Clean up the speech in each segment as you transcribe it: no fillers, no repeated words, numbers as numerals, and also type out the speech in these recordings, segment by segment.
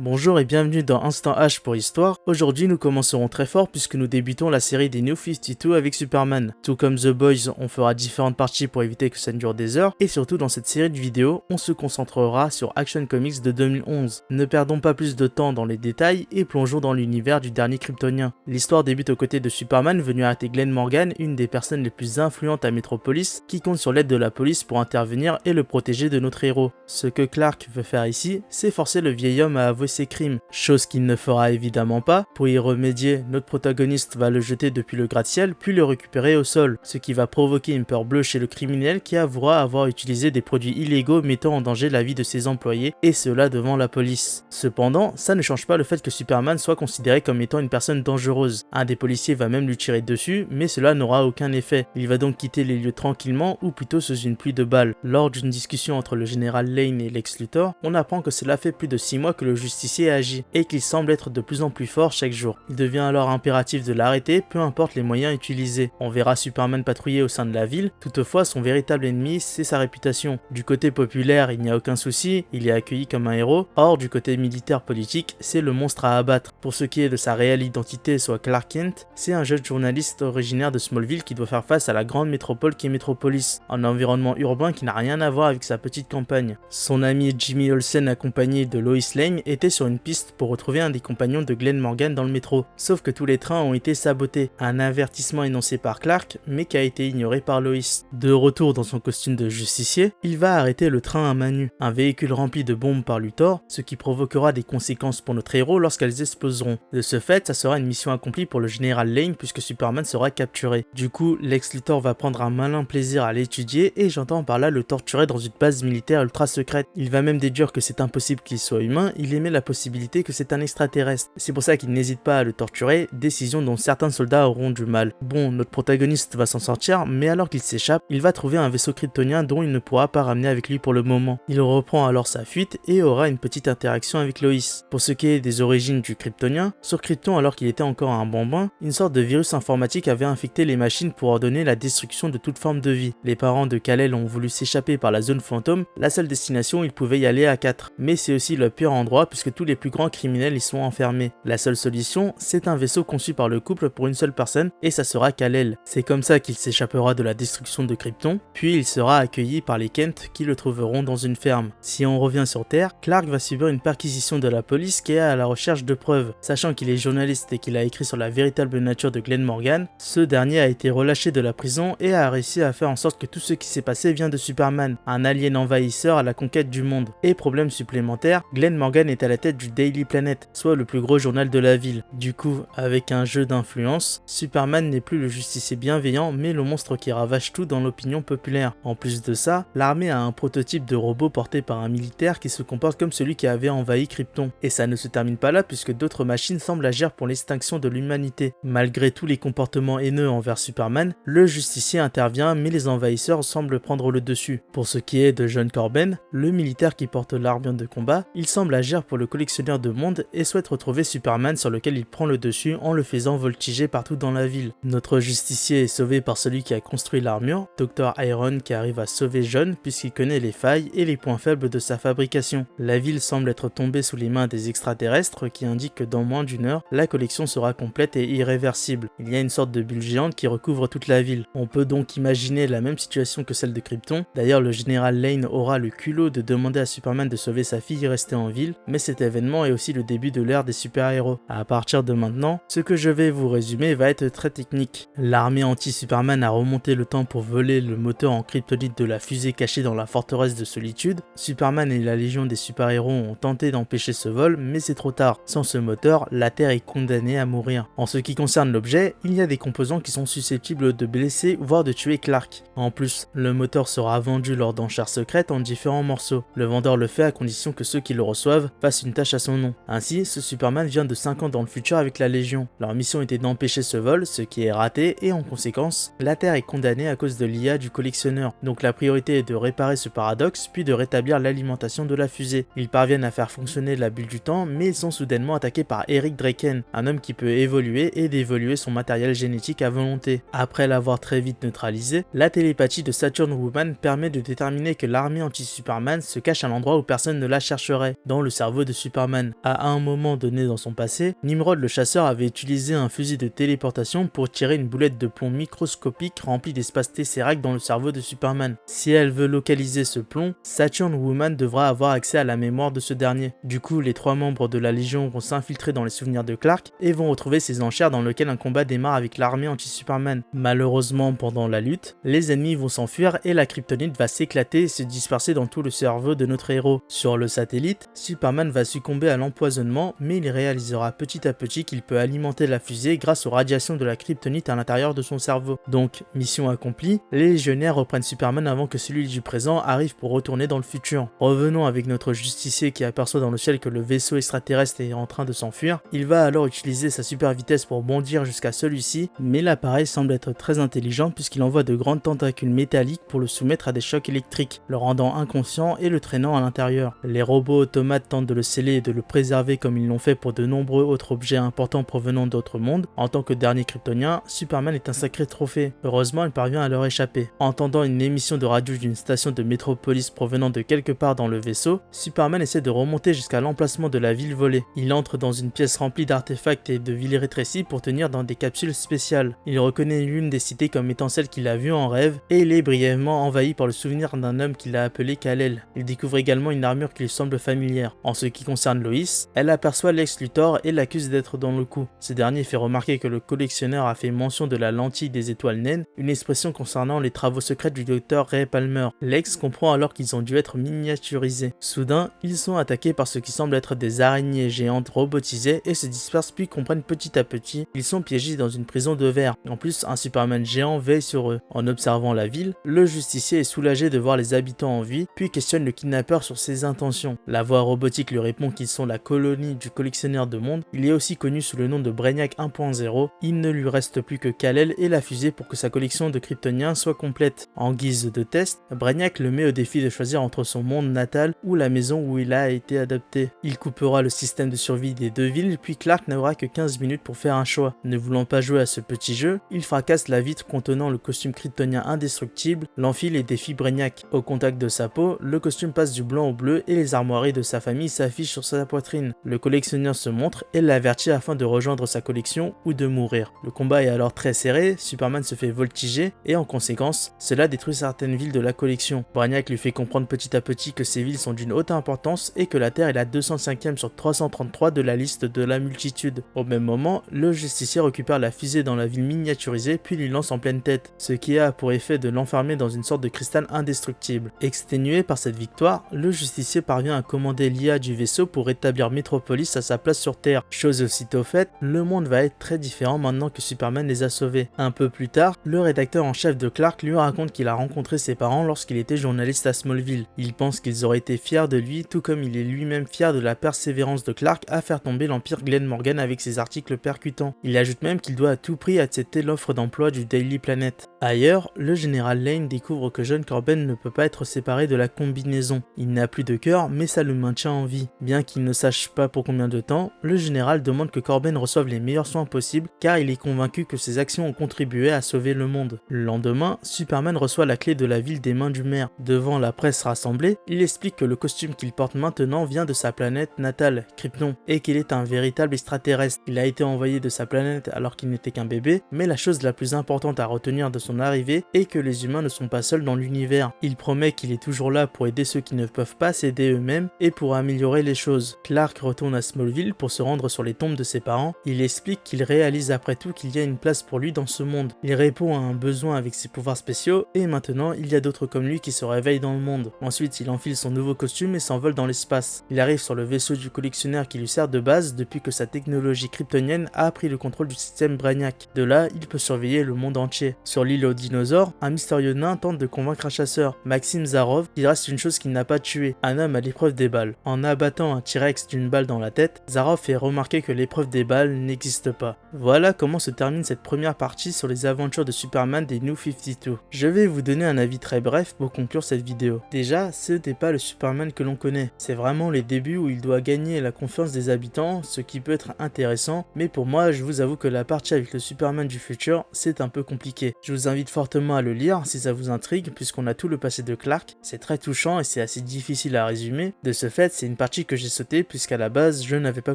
Bonjour et bienvenue dans Instant H pour Histoire. Aujourd'hui nous commencerons très fort puisque nous débutons la série des New 52 avec Superman. Tout comme The Boys, on fera différentes parties pour éviter que ça ne dure des heures, et surtout dans cette série de vidéos, on se concentrera sur Action Comics de 2011. Ne perdons pas plus de temps dans les détails et plongeons dans l'univers du dernier Kryptonien. L'histoire débute aux côtés de Superman venu arrêter Glenn Morgan, une des personnes les plus influentes à Metropolis, qui compte sur l'aide de la police pour intervenir et le protéger de notre héros. Ce que Clark veut faire ici, c'est forcer le vieil homme à avouer ses crimes, chose qu'il ne fera évidemment pas. Pour y remédier, notre protagoniste va le jeter depuis le gratte-ciel puis le récupérer au sol, ce qui va provoquer une peur bleue chez le criminel qui avouera avoir utilisé des produits illégaux mettant en danger la vie de ses employés, et cela devant la police. Cependant, ça ne change pas le fait que Superman soit considéré comme étant une personne dangereuse. Un des policiers va même lui tirer dessus, mais cela n'aura aucun effet. Il va donc quitter les lieux tranquillement, ou plutôt sous une pluie de balles. Lors d'une discussion entre le général Lane et Lex Luthor, on apprend que cela fait plus de 6 mois que le justicier agit, et qu'il semble être de plus en plus fort chaque jour. Il devient alors impératif de l'arrêter, peu importe les moyens utilisés. On verra Superman patrouiller au sein de la ville, toutefois son véritable ennemi c'est sa réputation. Du côté populaire, il n'y a aucun souci, il est accueilli comme un héros, or du côté militaire politique, c'est le monstre à abattre. Pour ce qui est de sa réelle identité, soit Clark Kent, c'est un jeune journaliste originaire de Smallville qui doit faire face à la grande métropole qui est Metropolis, un environnement urbain qui n'a rien à voir avec sa petite campagne. Son ami Jimmy Olsen accompagné de Lois Lane était sur une piste pour retrouver un des compagnons de Glenn Morgan dans le métro, sauf que tous les trains ont été sabotés, un avertissement énoncé par Clark mais qui a été ignoré par Lois. De retour dans son costume de justicier, il va arrêter le train à main nue, un véhicule rempli de bombes par Luthor, ce qui provoquera des conséquences pour notre héros lorsqu'elles exploseront. De ce fait, ça sera une mission accomplie pour le général Lane puisque Superman sera capturé. Du coup, Lex Luthor va prendre un malin plaisir à l'étudier, et j'entends par là le torturer dans une base militaire ultra secrète. Il va même déduire que c'est impossible qu'il soit humain, il émet la possibilité que c'est un extraterrestre. C'est pour ça qu'il n'hésite pas à le torturer, décision dont certains soldats auront du mal. Bon, notre protagoniste va s'en sortir, mais alors qu'il s'échappe, il va trouver un vaisseau kryptonien dont il ne pourra pas ramener avec lui pour le moment. Il reprend alors sa fuite et aura une petite interaction avec Lois. Pour ce qui est des origines du kryptonien, sur Krypton alors qu'il était encore un bambin, une sorte de virus informatique avait infecté les machines pour ordonner la destruction de toute forme de vie. Les parents de Kal-El ont voulu s'échapper par la zone fantôme, la seule destination où ils pouvaient y aller à 4. Mais c'est aussi le pire endroit puisque tous les plus grands criminels y sont enfermés. La seule solution, c'est un vaisseau conçu par le couple pour une seule personne, et ça sera Kal-El. C'est comme ça qu'il s'échappera de la destruction de Krypton, puis il sera accueilli par les Kent qui le trouveront dans une ferme. Si on revient sur Terre, Clark va subir une perquisition de la police qui est à la recherche de preuves. Sachant qu'il est journaliste et qu'il a écrit sur la véritable nature de Glenn Morgan, ce dernier a été relâché de la prison et a réussi à faire en sorte que tout ce qui s'est passé vient de Superman, un alien envahisseur à la conquête du monde. Et problème supplémentaire, Glenn Morgan est à la tête du Daily Planet, soit le plus gros journal de la ville. Du coup, avec un jeu d'influence, Superman n'est plus le justicier bienveillant mais le monstre qui ravage tout dans l'opinion populaire. En plus de ça, l'armée a un prototype de robot porté par un militaire qui se comporte comme celui qui avait envahi Krypton. Et ça ne se termine pas là puisque d'autres machines semblent agir pour l'extinction de l'humanité. Malgré tous les comportements haineux envers Superman, le justicier intervient mais les envahisseurs semblent prendre le dessus. Pour ce qui est de John Corben, le militaire qui porte l'armure de combat, il semble agir pour le collectionneur de monde et souhaite retrouver Superman sur lequel il prend le dessus en le faisant voltiger partout dans la ville. Notre justicier est sauvé par celui qui a construit l'armure, Dr. Iron, qui arrive à sauver John puisqu'il connaît les failles et les points faibles de sa fabrication. La ville semble être tombée sous les mains des extraterrestres qui indiquent que dans moins d'une heure, la collection sera complète et irréversible. Il y a une sorte de bulle géante qui recouvre toute la ville. On peut donc imaginer la même situation que celle de Krypton. D'ailleurs, le général Lane aura le culot de demander à Superman de sauver sa fille restée en ville, mais cet événement est aussi le début de l'ère des super-héros. À partir de maintenant, ce que je vais vous résumer va être très technique. L'armée anti-Superman a remonté le temps pour voler le moteur en kryptonite de la fusée cachée dans la forteresse de Solitude. Superman et la Légion des super-héros ont tenté d'empêcher ce vol, mais c'est trop tard. Sans ce moteur, la Terre est condamnée à mourir. En ce qui concerne l'objet, il y a des composants qui sont susceptibles de blesser, voire de tuer Clark. En plus, le moteur sera vendu lors d'enchères secrètes en différents morceaux. Le vendeur le fait à condition que ceux qui le reçoivent fassent une tâche à son nom. Ainsi, ce Superman vient de 5 ans dans le futur avec la Légion. Leur mission était d'empêcher ce vol, ce qui est raté, et en conséquence, la Terre est condamnée à cause de l'IA du collectionneur. Donc la priorité est de réparer ce paradoxe, puis de rétablir l'alimentation de la fusée. Ils parviennent à faire fonctionner la bulle du temps, mais ils sont soudainement attaqués par Eric Draken, un homme qui peut évoluer et dévoluer son matériel génétique à volonté. Après l'avoir très vite neutralisé, la télépathie de Saturn Woman permet de déterminer que l'armée anti-Superman se cache à l'endroit où personne ne la chercherait, dans le cerveau de de Superman. À un moment donné dans son passé, Nimrod le chasseur avait utilisé un fusil de téléportation pour tirer une boulette de plomb microscopique remplie d'espace tesseract dans le cerveau de Superman. Si elle veut localiser ce plomb, Saturn Woman devra avoir accès à la mémoire de ce dernier. Du coup, les 3 membres de la Légion vont s'infiltrer dans les souvenirs de Clark et vont retrouver ses enchères dans lequel un combat démarre avec l'armée anti-Superman. Malheureusement, pendant la lutte, les ennemis vont s'enfuir et la kryptonite va s'éclater et se disperser dans tout le cerveau de notre héros. Sur le satellite, Superman va succomber à l'empoisonnement, mais il réalisera petit à petit qu'il peut alimenter la fusée grâce aux radiations de la kryptonite à l'intérieur de son cerveau. Donc, mission accomplie, les légionnaires reprennent Superman avant que celui du présent arrive pour retourner dans le futur. Revenons avec notre justicier qui aperçoit dans le ciel que le vaisseau extraterrestre est en train de s'enfuir. Il va alors utiliser sa super vitesse pour bondir jusqu'à celui-ci, mais l'appareil semble être très intelligent puisqu'il envoie de grandes tentacules métalliques pour le soumettre à des chocs électriques, le rendant inconscient et le traînant à l'intérieur. Les robots automates tentent de le sceller et de le préserver comme ils l'ont fait pour de nombreux autres objets importants provenant d'autres mondes. En tant que dernier kryptonien, Superman est un sacré trophée. Heureusement, il parvient à leur échapper. Entendant une émission de radio d'une station de Metropolis provenant de quelque part dans le vaisseau, Superman essaie de remonter jusqu'à l'emplacement de la ville volée. Il entre dans une pièce remplie d'artefacts et de villes rétrécies pour tenir dans des capsules spéciales. Il reconnaît l'une des cités comme étant celle qu'il a vue en rêve et il est brièvement envahi par le souvenir d'un homme qu'il a appelé Kal-El. Il découvre également une armure qui lui semble familière. En ce qui concerne Lois, elle aperçoit Lex Luthor et l'accuse d'être dans le coup. Ce dernier fait remarquer que le collectionneur a fait mention de la lentille des étoiles naines, une expression concernant les travaux secrets du docteur Ray Palmer. Lex comprend alors qu'ils ont dû être miniaturisés. Soudain, ils sont attaqués par ce qui semble être des araignées géantes robotisées et se dispersent puis comprennent petit à petit qu'ils sont piégés dans une prison de verre. En plus, un Superman géant veille sur eux. En observant la ville, le justicier est soulagé de voir les habitants en vie, puis questionne le kidnappeur sur ses intentions. La voix robotique lui répond qu'ils sont la colonie du collectionneur de mondes. Il est aussi connu sous le nom de Brainiac 1.0. Il ne lui reste plus que Kal-El et la fusée pour que sa collection de kryptoniens soit complète. En guise de test, Brainiac le met au défi de choisir entre son monde natal ou la maison où il a été adopté. Il coupera le système de survie des 2 villes, puis Clark n'aura que 15 minutes pour faire un choix. Ne voulant pas jouer à ce petit jeu, il fracasse la vitre contenant le costume kryptonien indestructible, l'enfile et défie Brainiac. Au contact de sa peau, le costume passe du blanc au bleu et les armoiries de sa famille s'affichent sur sa poitrine. Le collectionneur se montre et l'avertit afin de rejoindre sa collection ou de mourir. Le combat est alors très serré, Superman se fait voltiger et en conséquence, cela détruit certaines villes de la collection. Brainiac lui fait comprendre petit à petit que ces villes sont d'une haute importance et que la Terre est la 205e sur 333 de la liste de la multitude. Au même moment, le justicier récupère la fusée dans la ville miniaturisée puis lui lance en pleine tête, ce qui a pour effet de l'enfermer dans une sorte de cristal indestructible. Exténué par cette victoire, le justicier parvient à commander l'IA du vaisseau pour rétablir Metropolis à sa place sur Terre. Chose aussitôt faite, le monde va être très différent maintenant que Superman les a sauvés. Un peu plus tard, le rédacteur en chef de Clark lui raconte qu'il a rencontré ses parents lorsqu'il était journaliste à Smallville. Il pense qu'ils auraient été fiers de lui, tout comme il est lui-même fier de la persévérance de Clark à faire tomber l'Empire Glenn Morgan avec ses articles percutants. Il ajoute même qu'il doit à tout prix accepter l'offre d'emploi du Daily Planet. Ailleurs, le général Lane découvre que John Corben ne peut pas être séparé de la combinaison. Il n'a plus de cœur, mais ça le maintient en vie. Bien qu'il ne sache pas pour combien de temps, le général demande que Corben reçoive les meilleurs soins possibles car il est convaincu que ses actions ont contribué à sauver le monde. Le lendemain, Superman reçoit la clé de la ville des mains du maire. Devant la presse rassemblée, il explique que le costume qu'il porte maintenant vient de sa planète natale, Krypton, et qu'il est un véritable extraterrestre. Il a été envoyé de sa planète alors qu'il n'était qu'un bébé, mais la chose la plus importante à retenir de son arrivée est que les humains ne sont pas seuls dans l'univers. Il promet qu'il est toujours là pour aider ceux qui ne peuvent pas s'aider eux-mêmes et pour améliorer les choses. Clark retourne à Smallville pour se rendre sur les tombes de ses parents. Il explique qu'il réalise après tout qu'il y a une place pour lui dans ce monde. Il répond à un besoin avec ses pouvoirs spéciaux et maintenant il y a d'autres comme lui qui se réveillent dans le monde. Ensuite, il enfile son nouveau costume et s'envole dans l'espace. Il arrive sur le vaisseau du collectionneur qui lui sert de base depuis que sa technologie kryptonienne a pris le contrôle du système Brainiac. De là, il peut surveiller le monde entier. Sur l'île aux dinosaures, un mystérieux nain tente de convaincre un chasseur, Maxime Zarov, qu'il reste une chose qu'il n'a pas tué, un homme à l'épreuve des balles. En abattant un T-Rex d'une balle dans la tête, Zarov fait remarquer que l'épreuve des balles n'existe pas. Voilà comment se termine cette première partie sur les aventures de Superman des New 52. Je vais vous donner un avis très bref pour conclure cette vidéo. Déjà, ce n'est pas le Superman que l'on connaît. C'est vraiment les débuts où il doit gagner la confiance des habitants, ce qui peut être intéressant, mais pour moi, je vous avoue que la partie avec le Superman du futur, c'est un peu compliqué. Je vous invite fortement à le lire si ça vous intrigue, puisqu'on a tout le passé de Clark. C'est très touchant et c'est assez difficile à résumer. De ce fait, c'est une partie partie que j'ai sautée puisqu'à la base je n'avais pas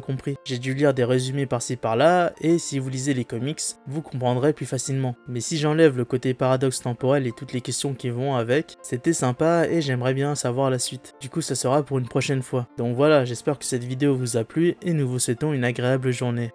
compris. J'ai dû lire des résumés par-ci par-là et si vous lisez les comics, vous comprendrez plus facilement. Mais si j'enlève le côté paradoxe temporel et toutes les questions qui vont avec, c'était sympa et j'aimerais bien savoir la suite. Du coup ça sera pour une prochaine fois. Donc voilà, j'espère que cette vidéo vous a plu et nous vous souhaitons une agréable journée.